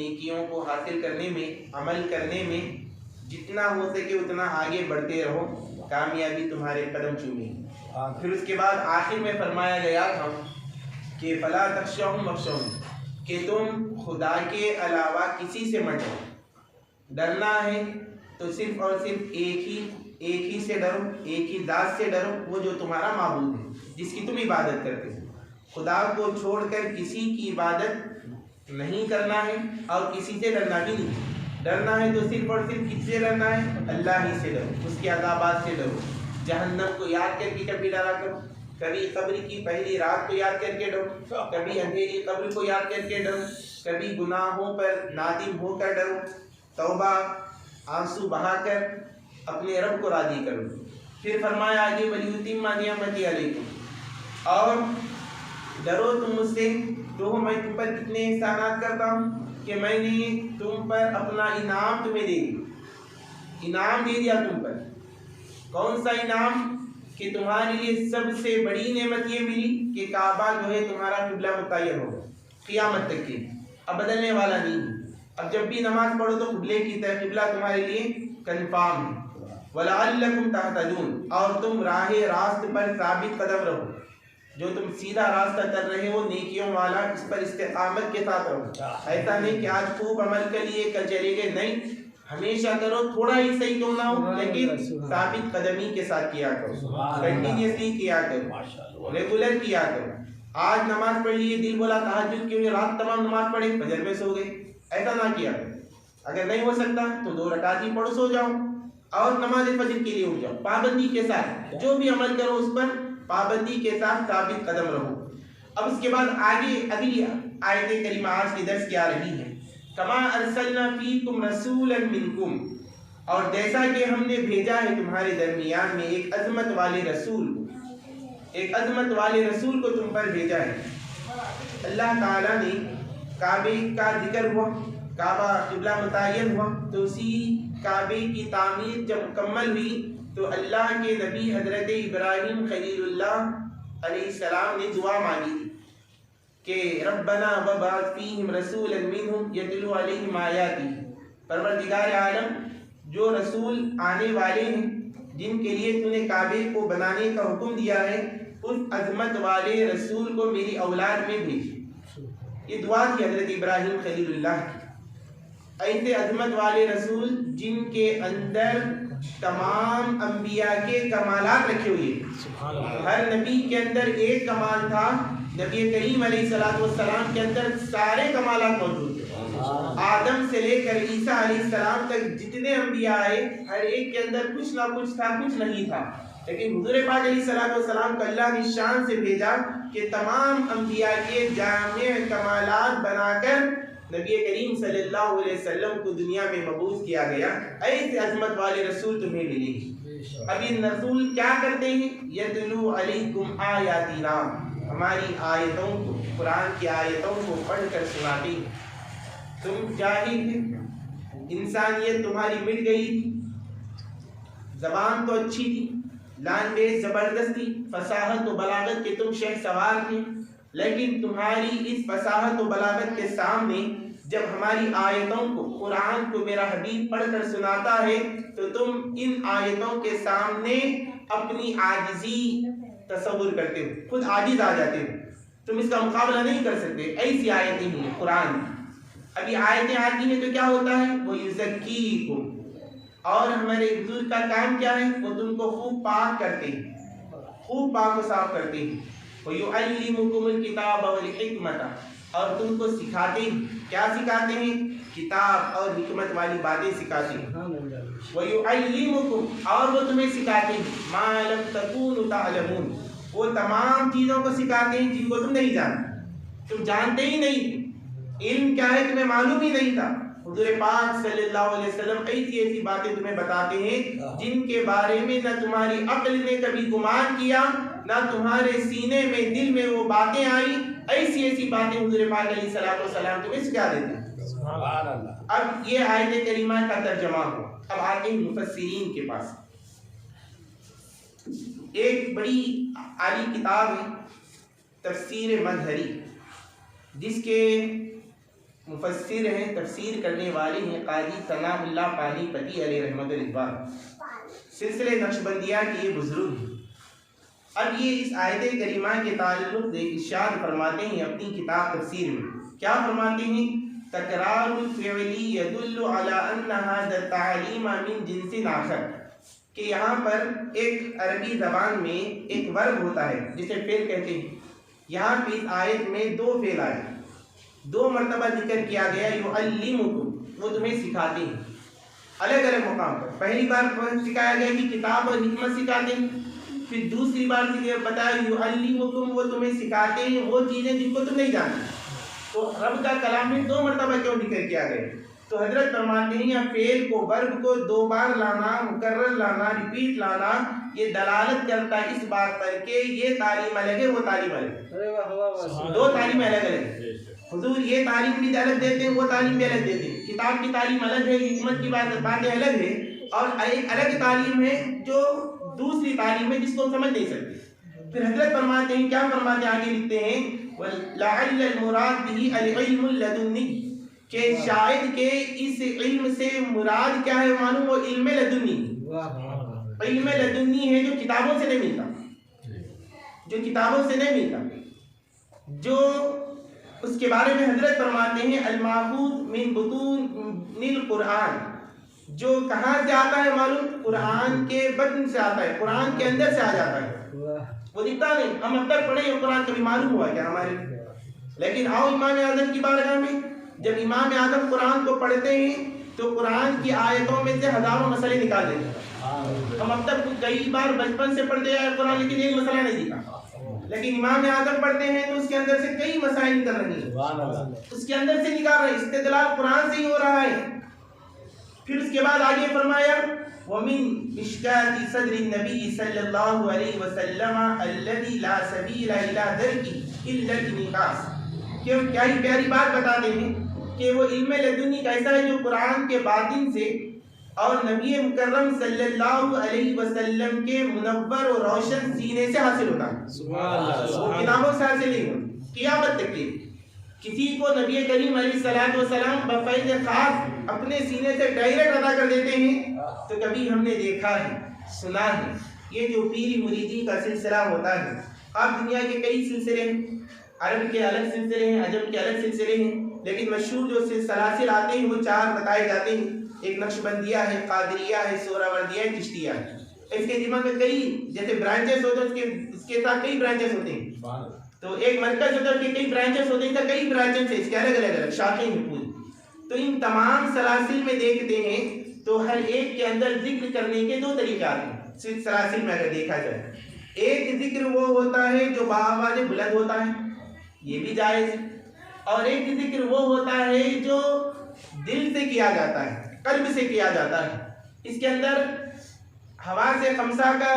نیکیوں کو حاصل کرنے میں، عمل کرنے میں جتنا ہو سکے اتنا آگے بڑھتے رہو، کامیابی تمہارے قدم چومے گی۔ پھر اس کے بعد آخر میں فرمایا گیا تھا کہ فلا تخشوہم واخشوہم، کہ تم خدا کے علاوہ کسی سے مت ڈرو، ڈرنا ہے تو صرف اور صرف ایک ہی سے ڈرو، ایک ہی ذات سے ڈرو، وہ جو تمہارا معبود ہے، جس کی تم عبادت کرتے ہو۔ خدا کو چھوڑ کر کسی کی عبادت نہیں کرنا ہے اور کسی سے ڈرنا بھی نہیں۔ ڈرنا ہے تو صرف اور صرف کس سے ڈرنا ہے؟ اللہ ہی سے ڈرو، اس کے عذابات سے ڈرو۔ جہنم کو یاد کر کے کبھی ڈرا کرو، کبھی قبر کی پہلی رات کو یاد کر کے ڈرو، کبھی اندھیری قبر کو یاد کر کے ڈرو، کبھی گناہوں پر نادم ہو کر ڈرو، توبہ آنسو بہا کر اپنے رب کو راضی کرو۔ پھر فرمایا آگے وَلِيُتِمَّ نِعْمَتِهِ عَلَيْكُمْ، اور ڈرو تم مجھ سے تو میں تم پر کتنے احسانات کرتا ہوں کہ میں نے تم پر اپنا انعام تمہیں دے دیا، انعام دے دیا تم پر۔ کون سا انعام؟ کہ تمہارے لیے سب سے بڑی نعمت یہ ملی کہ کعبہ جو ہے تمہارا قبلہ متعین ہوگا قیامت تک کے، اب بدلنے والا نہیں ہے۔ اب جب بھی نماز پڑھو تو قبلے کی طرف قبلہ تمہارے لیے کنفارم ہے۔ وَلَعَلَّكُمْ تَهْتَدُونَ، اور تم راہ راست پر ثابت قدم رہو، جو تم سیدھا راستہ چل رہے ہو نیکیوں والا، اس پر استقامت کے ساتھ رہو۔ ایسا نہیں کہ آج خوب عمل کر لیے کل چلے گئے، نہیں، ہمیشہ کرو، تھوڑا ہی صحیح کیوں نہ ہو لیکن ثابت قدمی کے ساتھ کیا کرو، کنٹینیوسلی کیا کرو، ریگولر کیا کرو۔ آج نماز پڑھ لیے، دل بولا تہجد کیوں، رات تمام نماز پڑھے، فجر میں سو گئے، ایسا نہ کیا کرو۔ اگر نہیں ہو سکتا تو 2 رکعت ہی پڑھو، سو جاؤ اور نماز فجر کے لیے اٹھ جاؤ، پابندی کے ساتھ جو بھی عمل کرو اس پر پابندی کے ساتھ ثابت قدم رہو۔ اب اس کے بعد آگے اگلی آیت کریمہ آج کے درس کی آ رہی ہے، کما ارسلنا فیکم رسولا منکم، اور جیسا کہ ہم نے بھیجا ہے تمہارے درمیان میں ایک عظمت والے رسول کو، ایک عظمت والے رسول کو تم پر بھیجا ہے۔ اللہ تعالیٰ نے کعبے کا ذکر ہوا، کعبہ قبلہ متعین ہوا، تو اسی کعبے کی تعمیر جب مکمل ہوئی تو اللہ کے نبی حضرت ابراہیم خلیل اللہ علیہ السلام نے دعا مانگی تھی کہ ربنا وبعث فیہم رسولا منہم یتلو علیہم آیاتہ، پروردگار عالم جو رسول آنے والے ہیں جن کے لیے تو نے کعبے کو بنانے کا حکم دیا ہے، اس عظمت والے رسول کو میری اولاد میں بھیج۔ یہ دعا تھی حضرت ابراہیم خلیل اللہ کی۔ ایسے عظمت والے رسول جن کے اندر تمام انبیاء کے کمالات رکھے ہوئے ہیں، ہر نبی کے اندر ایک کمال تھا، نبی کریم علیہ السلام کے اندر سارے کمالات موجود تھے۔ آدم سے لے کر عیسیٰ علیہ السلام تک جتنے انبیاء آئے ہر ایک کے اندر کچھ نہ کچھ تھا، کچھ نہیں تھا، لیکن حضور پاک علیہ السلام کو اللہ نے شان سے بھیجا کہ تمام انبیاء کے جامع کمالات بنا کر نبی کریم صلی اللہ علیہ وسلم کو دنیا میں مبعوث کیا گیا۔ ایسے عظمت والے رسول تمہیں ملے گی۔ اب یہ رسول کیا کرتے ہیں؟ یتلو علیکم آیاتنا، ہماری آیتوں کو، قرآن کی آیتوں کو پڑھ کر سناتے ہیں۔ تم جاہل تھے، انسانیت تمہاری مٹ گئی تھی، زبان تو اچھی تھی، لینگویج زبردست تھی، فصاحت و بلاغت کے تم شہ سوار تھے، لیکن تمہاری اس فصاحت و بلاغت کے سامنے جب ہماری آیتوں کو، قرآن کو میرا حبیب پڑھ کر سناتا ہے تو تم ان آیتوں کے سامنے اپنی عاجزی تصور کرتے ہو، خود عاجز آ جاتے ہو، تم اس کا مقابلہ نہیں کر سکتے۔ ایسی آیتیں ہیں قرآن۔ اب یہ آیتیں آتی ہیں تو کیا ہوتا ہے؟ وہ یزکیکم، اور ہمارے حضور کا کام کیا ہے؟ وہ تم کو خوب پاک کرتے ہیں، خوب پاک و صاف کرتے ہیں۔ وَيُعَلِّمُكُمُ الْكِتَابَ وَالْحِكْمَةَ، اور تم کو سکھاتے ہیں، کیا سکھاتے ہیں؟ کتاب اور حکمت والی باتیں سکھاتے ہیں۔ وَيُعَلِّمُكُمْ، اور وہ تمہیں سکھاتے ہیں مَا لَمْ تَكُونُوا تَعْلَمُونَ، وہ تمام چیزوں کو سکھاتے ہیں جن کو تم نہیں جانتے، تم جانتے ہی نہیں، علم کیا ہے تمہیں معلوم ہی نہیں تھا۔ حضور پاک صلی اللہ علیہ وسلم ایسی ایسی باتیں تمہیں بتاتے ہیں جن کے بارے میں نہ تمہاری عقل نے کبھی گمان کیا، نہ تمہارے سینے میں دل میں وہ باتیں آئی، ایسی ایسی باتیں حضور پاک علیہ السلام تمہیں سکھا دیتے ہیں۔ اب یہ آیت کریمہ کا ترجمہ ہو، اب آتے ہیں مفسرین کے پاس۔ ایک بڑی عالی کتاب ہے تفسیر مظہری، جس کے مفسر ہیں، تفسیر کرنے والے ہیں قاضی ثناء اللہ پانی پتی علیہ رحمت رضوان، سلسلے نقشبندیہ کے یہ بزرگ ہیں۔ اب یہ اس آیت کریمہ کے تعلق سے ارشاد فرماتے ہیں اپنی کتاب تفسیر میں، کیا فرماتے ہیں؟ تکرار الفعلی یدل علی ان ھذا التعلیم من جنس آخر، کہ یہاں پر ایک عربی زبان میں ایک ورب ہوتا ہے جسے فعل کہتے ہیں۔ یہاں پہ اس آیت میں دو فعل آئے، دو مرتبہ ذکر کیا گیا، یعلمکم، وہ تمہیں سکھاتے ہیں، الگ الگ مقام پر۔ پہلی بار سکھایا گیا کہ کتاب اور حکمت سکھاتے ہیں، پھر دوسری بار بتایا یعلمکم، وہ تمہیں سکھاتے ہیں وہ چیزیں جن کو تم نہیں جانتے۔ تو رب کا کلام میں دو مرتبہ کیوں ذکر کیا گیا؟ تو حضرت فرماتے ہیں یا فعل کو، ورب کو دو بار لانا، مکرر لانا، ریپیٹ لانا، یہ دلالت کرتا ہے اس بات پر کہ یہ تعلیم الگ ہے، وہ تعلیم الگ ہے، دو تعلیم الگ الگ ہے۔ حضور یہ تعلیم بھی الگ دیتے ہیں، وہ تعلیم بھی الگ دیتے ہیں۔ کتاب کی تعلیم الگ ہے، حکمت کی باتیں الگ ہے، اور ایک الگ تعلیم ہے جو دوسری تعلیم ہے جس کو ہم سمجھ نہیں سکتے۔ پھر حضرت فرماتے ہیں، کیا فرماتے ہیں؟ آگے لکھتے ہیں لعل المراد به العلم اللدنی، کہ شاید کہ اس علم سے مراد کیا ہے معلوم؟ وہ علم لدنی، علم لدنی ہے جو کتابوں سے نہیں ملتا، جو کتابوں سے نہیں ملتا، جو اس کے بارے میں حضرت فرماتے ہیں الماخوذ من بطون القرآن، جو کہاں سے آتا ہے معلوم؟ قرآن کے بطن سے آتا ہے، قرآن کے اندر سے آ جاتا ہے، وہ دکھتا نہیں۔ ہم اب تک پڑھے ہیں قرآن، کبھی معلوم ہوا کیا ہمارے؟ لیکن آؤ امام اعظم کی بارگاہ میں، جب امام اعظم قرآن کو پڑھتے ہیں تو قرآن کی آیتوں میں سے ہزاروں مسئلے نکال دیتے ہیں۔ ہم اب تک کئی بار بچپن سے پڑھتے آئے قرآن، لیکن ایک مسئلہ نہیں دکھا، لیکن امام اعظم پڑھتے ہیں تو اس کے اندر سے کئی مسائل نکل رہی ہیں، اس کے اندر سے نکال رہے ہیں، استدلال قرآن سے ہی ہو رہا ہے۔ پھر اس کے بعد آگے فرمایا وَمِن مِشْكَاةِ صَدْرِ النَّبِيِّ صلی اللہ علیہ وسلم الَّذِي لَا سَبِيلَ إِلَىٰ دَرْكِهِ إِلَّا الْإِنْقَاصِ، کہ کیا ہی پیاری بات بتاتے ہیں کہ وہ علم لدنی کیسا ہے جو قرآن کے باطن سے اور نبی مکرم صلی اللہ علیہ وسلم کے منور و روشن سینے سے حاصل ہوتا ہے، وہ کتابوں سے حاصل نہیں ہوتا۔ قیامت تک کے کسی کو نبی کریم علیہ الصلوۃ والسلام بفیض خاص اپنے سینے سے ڈائریکٹ ادا کر دیتے ہیں تو کبھی ہم نے دیکھا ہے، سنا ہے۔ یہ جو پیری مریدی کا سلسلہ ہوتا ہے، اب دنیا کے کئی سلسلے ہیں، عرب کے الگ سلسلے ہیں، عجم کے الگ سلسلے ہیں، لیکن مشہور جو سلاسل آتے ہیں وہ چار بتائے جاتے ہیں، ایک نقشبندیہ ہے، قادریہ ہے، سہروردیہ ہے، چشتیہ ہے۔ اس کے دماغ میں کئی جیسے برانچز ہوتے ہیں، اس کے ساتھ کئی برانچز ہوتے ہیں، تو ایک مرکز ہوتا ہے، اس کے کئی برانچز ہوتے ہیں، کئی برانچز ہیں، اس کے الگ الگ شاخیں ہیں پوری۔ تو ان تمام سلاسل میں دیکھتے ہیں تو ہر ایک کے اندر ذکر کرنے کے دو طریقے آتے ہیں سلاسل میں اگر دیکھا جائے۔ ایک ذکر وہ ہوتا ہے جو بآواز بلند ہوتا ہے، یہ بھی جائز ہے، اور ایک ذکر وہ ہوتا ہے جو دل سے کیا جاتا ہے، قلب سے کیا جاتا ہے۔ اس کے اندر ہوا سے خمسہ کا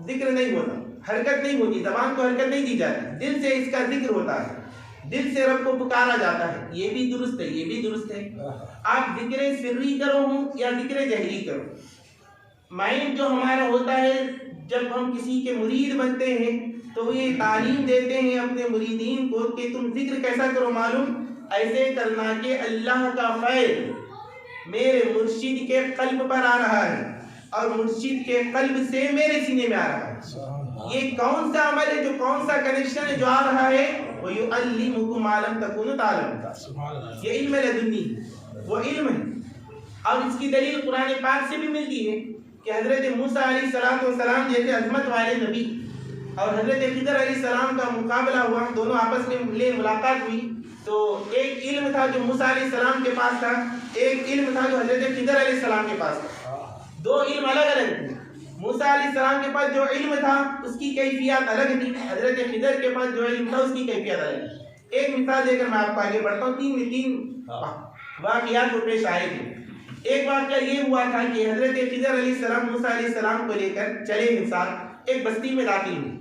ذکر نہیں ہوتا، حرکت نہیں ہوتی، زبان کو حرکت نہیں دی جاتی، دل سے اس کا ذکر ہوتا ہے، دل سے رب کو پکارا جاتا ہے۔ یہ بھی درست ہے، یہ بھی درست ہے۔ آپ ذکر سری کرو یا ذکر جہری کرو، مائنڈ جو ہمارا ہوتا ہے جب ہم کسی کے مرید بنتے ہیں تو وہ یہ تعلیم دیتے ہیں اپنے مریدین کو کہ تم ذکر کیسا کرو معلوم؟ ایسے کرنا کہ اللہ کا فیض میرے مرشد کے قلب پر آ رہا ہے اور مرشد کے قلب سے میرے سینے میں آ رہا ہے۔ یہ کون سا عمل ہے، جو کون سا کنیکشن ہے جو آ رہا ہے؟ وَيُعَلِّمُكُمْ مَا لَمْ تَكُونُوا تَعْلَمُونَ، یہ علم لدنی وہ علم ہے۔ اور اس کی دلیل قرآن پاک سے بھی ملتی ہے کہ حضرت موسیٰ علیہ السلام جیسے عظمت والے نبی اور حضرت خضر علیہ السلام کا مقابلہ ہوا، دونوں آپس میں ملاقات ہوئی، تو ایک علم تھا جو موسیٰ علیہ السلام کے پاس تھا، ایک علم تھا جو حضرت خضر علیہ السلام کے پاس تھا، دو علم الگ الگ تھے۔ موسیٰ علیہ السلام کے پاس جو علم تھا اس کی کیفیات الگ تھی، حضرت خضر کے پاس جو علم تھا اس کی کیفیت الگ تھی۔ ایک مثال دے کر میں آپ کو آگے بڑھتا ہوں، تین واقعات کو پیش آئے تھے۔ ایک واقعہ یہ ہوا تھا کہ حضرت خضر علیہ السلام موسیٰ علیہ السلام کو لے کر چلے مثال ایک بستی میں داخل ہوئی،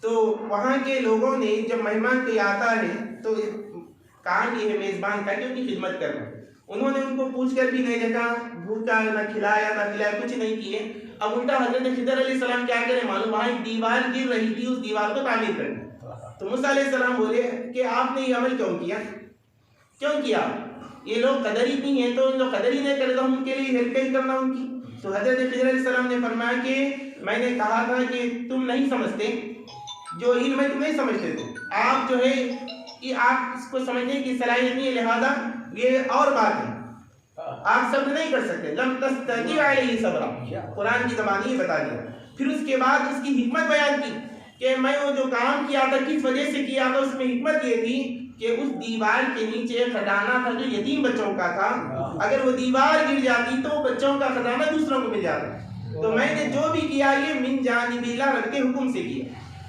تو وہاں کے لوگوں نے جب مہمان کوئی آتا ہے تو کام یہ ہے میزبان کا کہ ان کی خدمت کرنا۔ انہوں نے ان کو پوچھ کر بھی نہیں دیکھا، بھوکا نہ کھلایا نہ پلایا، کچھ نہیں کیے۔ اب الٹا حضرت خضر علیہ السلام کیا کرے معلوم؟ وہاں ایک دیوار گر رہی تھی، اس دیوار کو تعمیر کرنا۔ تو موسیٰ علیہ السلام بولے کہ آپ نے یہ عمل کیوں کیا؟ کیوں کیا؟ یہ لوگ قدر ہی نہیں ہیں تو ان لوگ قدر ہی نہیں کرے گا، ان کے لیے ہیلپ کرنا ان کی۔ تو حضرت خضر علیہ السلام نے فرمایا کہ میں نے کہا تھا کہ تم نہیں سمجھتے، جو علم ہے تم نہیں سمجھتے، تو آپ جو ہے کہ آپ اس کو سمجھنے کی صلاحیت نہیں ہے، لہذا یہ اور بات ہے، آپ صبر نہیں کر سکتے، لم تستطیع علیہ صبرا، قرآن کی زبان یہ بتا دیا۔ پھر اس کے بعد اس کی حکمت بیان کی کہ میں وہ جو کام کیا تھا کس وجہ سے کیا تھا، اس میں حکمت یہ تھی کہ اس دیوار کے نیچے خزانہ تھا جو یتیم بچوں کا تھا، اگر وہ دیوار گر جاتی تو بچوں کا خزانہ دوسروں کو مل جاتا، تو میں نے جو بھی کیا یہ من جانب اللہ رب کے حکم سے کیا۔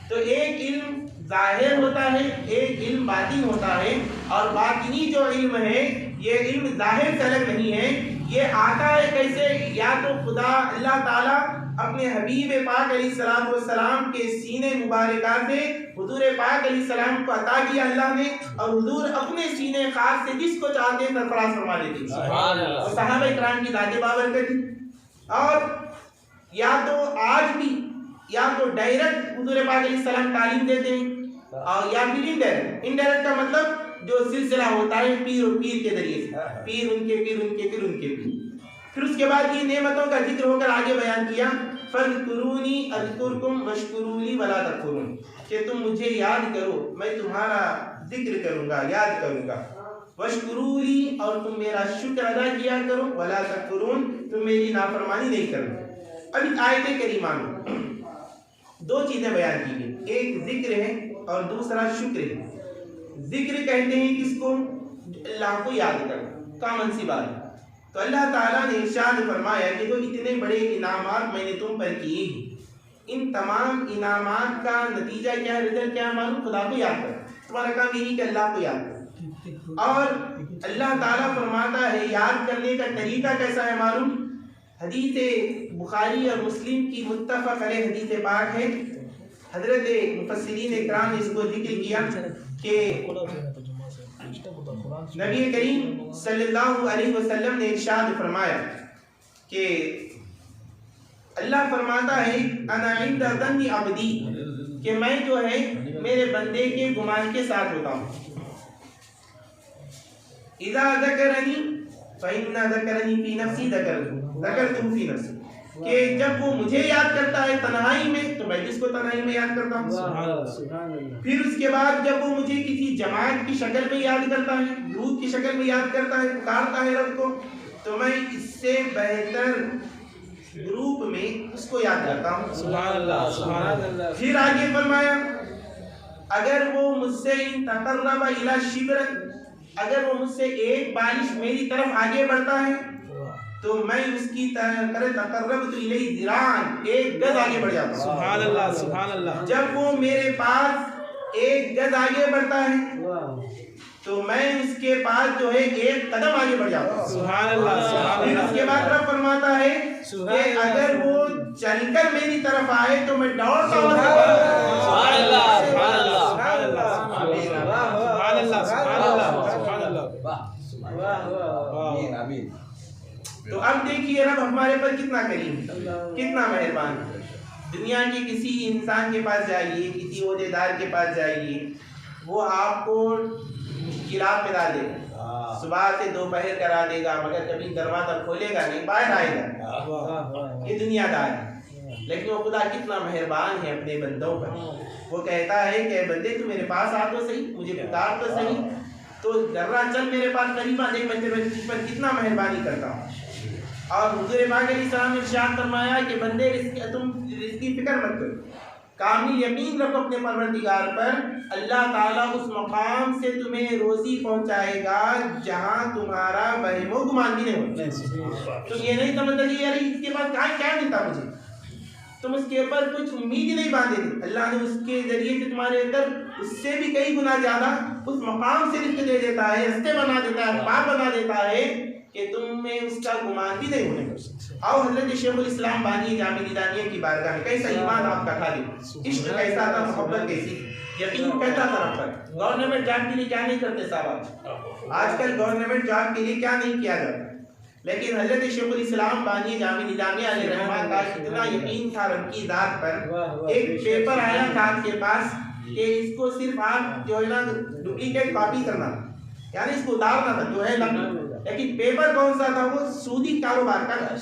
تو ایک علم ظاہر ہوتا ہے، ایک علم باطن ہوتا ہے، اور باطنی جو علم ہے یہ علم ظاہر سے الگ نہیں ہے، یہ آتا ہے کیسے؟ یا تو خدا اللہ تعالیٰ اپنے حبیب پاک علیہ السلام کے سینے مبارکہ سے حضور پاک علیہ السلام کو عطا کیا اللہ نے، اور حضور اپنے سینے خاص سے جس کو چاہتے ہیں سرفراز فرما دیتے ہیں، اور صحابہ کرام کی ذات بابرکت تھی۔ اور یا تو آج بھی یا تو ڈائریکٹ حضور پاک علیہ السلام تعلیم دیتے ہیں، اور یا پھر انڈائریکٹ کا مطلب جو سلسلہ ہوتا ہے پیر اور پیر کے ذریعے سے، پیر ان کے پیر ان کے پیر ان کے پیر۔ پھر اس کے بعد یہ نعمتوں کا ذکر ہو کر آگے بیان کیا، فَاذْكُرُونِي أَذْكُرْكُمْ وَاشْكُرُوا لِي وَلَا تَكْفُرُونِ، کہ تم مجھے یاد کرو میں تمہارا ذکر کروں گا، یاد کروں گا، وَاشْكُرُوا لِي، اور تم میرا شکر ادا کیا کرو، وَلَا تَكْفُرُونَ، تم میری نافرمانی نہیں کرو۔ اب آیت کریمہ میں دو چیزیں بیان کی گئی، ایک ذکر ہے اور دوسرا شکر ہے۔ ذکر کہتے ہیں کس کو؟ اللہ کو یاد کرنا، کامن سی بات ہے۔ تو اللہ تعالیٰ نے ارشاد فرمایا کہ جو اتنے بڑے انعامات میں نے تم پر کیے ہیں، ان تمام انعامات کا نتیجہ کیا ہے، رزلٹ کیا ہے معلوم؟ خدا کو یاد کرنا، تمہارا کام یہی کہ اللہ کو یاد کرنا۔ اور اللہ تعالیٰ فرماتا ہے یاد کرنے کا طریقہ کیسا ہے معلوم؟ حدیث بخاری اور مسلم کی متفق علیہ حدیث پاک ہے، حضرت مفسرین اکرام نے اس کو ذکر کیا کہ نبی کریم صلی اللہ علیہ وسلم نے ارشاد فرمایا کہ اللہ فرماتا ہے انا عند ظن عبدی، کہ میں جو ہے میرے بندے کے گمان کے ساتھ ہوتا ہوں، اذا ذکرنی فإن ذکرنی فی نفسی ذکرتہ فی نفسی، کہ جب وہ مجھے یاد کرتا ہے تنہائی میں تو میں اس کو تنہائی میں یاد کرتا ہوں۔ پھر اس کے بعد جب وہ مجھے کسی جماعت کی شکل میں یاد کرتا ہے، گروپ کی شکل میں یاد کرتا ہے، پکارتا ہے رب کو، تو میں اس سے بہتر گروپ میں اس کو یاد کرتا ہوں۔ سبحان اللہ، سبحان اللہ۔ پھر آگے فرمایا اگر وہ مجھ سے تقرب الی شبر، اگر وہ مجھ سے ایک بالش میری طرف آگے بڑھتا ہے تو میں اس کی تقربت الیہ ذراعا، ایک گز آگے بڑھ جاتا ہوں۔ سبحان اللہ، سبحان اللہ۔ جب وہ میرے پاس ایک گز آگے بڑھتا ہے تو میں اس کے پاس جو ہے ایک قدم آگے بڑھ جاتا ہوں۔ سبحان اللہ۔ پھر اس کے بعد رب فرماتا ہے کہ اگر وہ چل کر میری طرف آئے تو میں دوڑتا ہوں۔ سبحان اللہ، سبحان اللہ، سبحان اللہ، سبحان اللہ، سبحان اللہ، سبحان اللہ۔ آمین، آمین۔ تو اب دیکھیے رب ہمارے پر کتنا کریم ہے، کتنا مہربان ہے۔ دنیا کے کسی انسان کے پاس جائیے، کسی عہدیدار کے پاس جائیے، وہ آپ کو مشکلات میں ڈال دے گا، صبح سے دوپہر کرا دے گا، مگر کبھی دروازہ کھولے گا نہیں، باہر آئے گا۔ یہ دنیا دار ہے، لیکن وہ خدا کتنا مہربان ہے اپنے بندوں پر۔ وہ کہتا ہے کہ بندے تو میرے پاس آ تو صحیح، مجھے پکار تو صحیح، تو ذرا چل میرے پاس قریب آ، دیکھ میں تجھ پر کتنا مہربانی کرتا ہوں۔ اور حضور پاک علیہ السلام نے ارشاد فرمایا کہ بندے تم رزق کی فکر مت کرو، کامل یقین رکھو اپنے پروردگار پر، اللہ تعالیٰ اس مقام سے تمہیں روزی پہنچائے گا جہاں تمہارا وہم و گمان بھی نہیں ہوگا۔ تم یہ نہیں سمجھتے کہ یار اس کے پاس کیا ملتا مجھے، تم اس کے اوپر کچھ امید ہی نہیں باندھے تھے، اللہ نے اس کے ذریعے سے تمہارے اندر اس سے بھی کئی گنا زیادہ اس مقام سے رزق دے دیتا ہے، رستے بنا دیتا ہے، اسباب بنا دیتا ہے کہ تم میں اس کا گمان بھی نہیں ہونے کا۔ آؤ حضرت شیخ الاسلام بانی جامع نظامیہ کی بارگاہ میں، کیسا ایمان آپ کا تھا، عشق کیسا تھا، محبت کیسی، یقین کیسا تھا رب پر۔ گورنمنٹ جاب کے لیے کیا نہیں کرتے صاحب، آج کل گورنمنٹ جاب کے لیے کیا نہیں کیا جاتا، لیکن حضرت شیخ الاسلام بانی جامع نظامیہ علیہ رحمہ کا اتنا یقین تھا رب کی ذات پر، ایک پیپر آیا تھا آپ کے پاس کہ اس کو صرف آپ جو ہے نا ڈپلیکیٹ کاپی کرنا، یعنی اس کو اتارنا تھا جو ہے لیکن پیپر کون سا تھا؟ وہ سودی کاروبار کا تھا،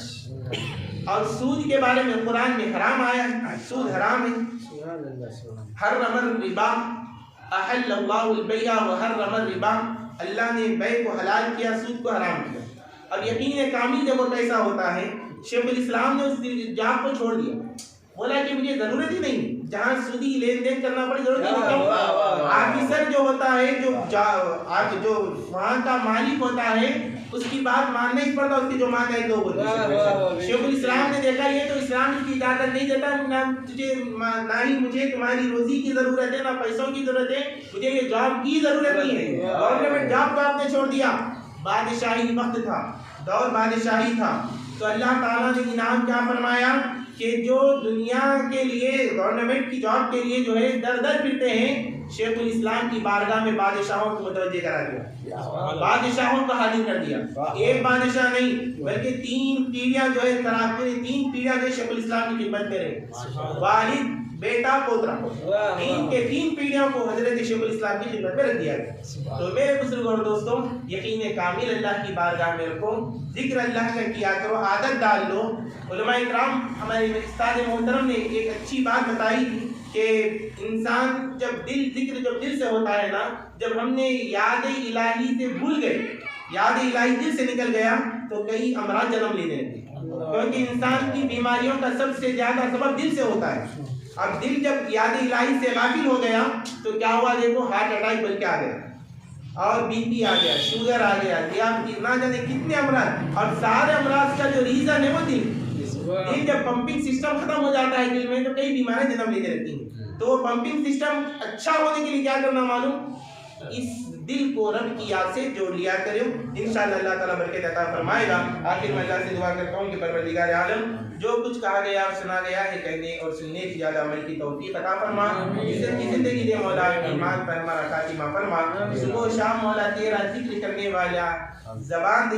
اور سود کے بارے میں قرآن میں حرام آیا، سود حرام ہے۔ حرم الربا احل اللہ البیع وحرم الربا، اللہ نے بیع کو حلال کیا، سود کو حرام کیا۔ اب یقین کامل جب وہ کیسا ہوتا ہے، شیخ الاسلام نے اس جاب کو چھوڑ دیا، بولا کہ مجھے ضرورت ہی نہیں جہاں سودی لین دین کرنا پڑے، ضرورت ہی نہیں۔ آفیسر جو ہوتا ہے، جو وہاں کا مالک ہوتا ہے، اس کی بات ماننا ہی پڑتا، اس کی جو مانتا ہے تو بولتے۔ شیخ الاسلام نے دیکھا یہ تو اسلام کی اجازت نہیں دیتا، نہ ہی مجھے تمہاری روزی کی ضرورت ہے، نہ پیسوں کی ضرورت ہے، مجھے یہ جاب کی ضرورت نہیں ہے۔ گورنمنٹ جاب کو آپ نے چھوڑ دیا، بادشاہی وقت تھا، دور بادشاہی تھا، تو اللہ تعالیٰ نے انعام کیا فرمایا کہ جو دنیا کے لیے گورنمنٹ کی جاب کے لیے جو ہے در در پھرتے ہیں، شیخ الاسلام کی بارگاہ میں بادشاہوں کو متوجہ کرا دیا، بادشاہوں کا حاضر کر دیا۔ ایک بادشاہ نہیں بلکہ 3 پیڑھیاں جو ہے 3 پیڑھیاں جو شیخ الاسلام کی خدمت کرے، والد بیٹا پوترا، 3 پیڑھیوں کو حضرت شیخ الاسلام کی خدمت میں رکھ دیا گیا۔ تو میرے بزرگوں اور دوستوں، یقین کامل اللہ کی بارگاہ میں رکھو، ذکر اللہ کا کیا کرو، عادت ڈال لو۔ علماء اکرام ہمارے استاد محترم نے ایک اچھی بات بتائی تھی کہ انسان جب دل سے ہوتا ہے نا، جب ہم نے یاد الہی سے بھول گئے، یاد الہی دل سے نکل گیا تو کئی امراض جنم لینے لگے، کیونکہ انسان کی بیماریوں کا سب سے زیادہ سبب دل سے ہوتا ہے۔ اب دل جب یاد الہی سے غافل ہو گیا تو کیا ہوا؟ دیکھو ہارٹ اٹیک بل کے آ گیا، اور بی پی آ گیا، شوگر آ گیا، دیابیطس، نہ جانے کتنے امراض، اور سارے امراض کا جو ریزن ہے وہ دل جب پمپنگ سسٹم ختم ہو جاتا ہے دل میں تو کئی بیماریاں جنم لینے لگتی ہیں۔ تو وہ پمپنگ سسٹم اچھا ہونے کے لیے کیا کرنا معلوم؟ اس دل کو رب کی یاد سے جوڑ لیا کرو، انشاءاللہ اللہ تعالیٰ برکت عطا فرمائے گا۔ آخر میں اللہ سے دعا کرتا ہوں کہ پروردگار عالم جو کچھ کہا گیا اور سنا گیا ہے، کہنے اور سننے کی زیادہ عمل کی توفیق عطا فرما، جسم کی زندگی دے مولا، ایمان پر ہمارا خاتمہ فرما، صبح و شام مولا تیرا ذکر کرنے والا زبان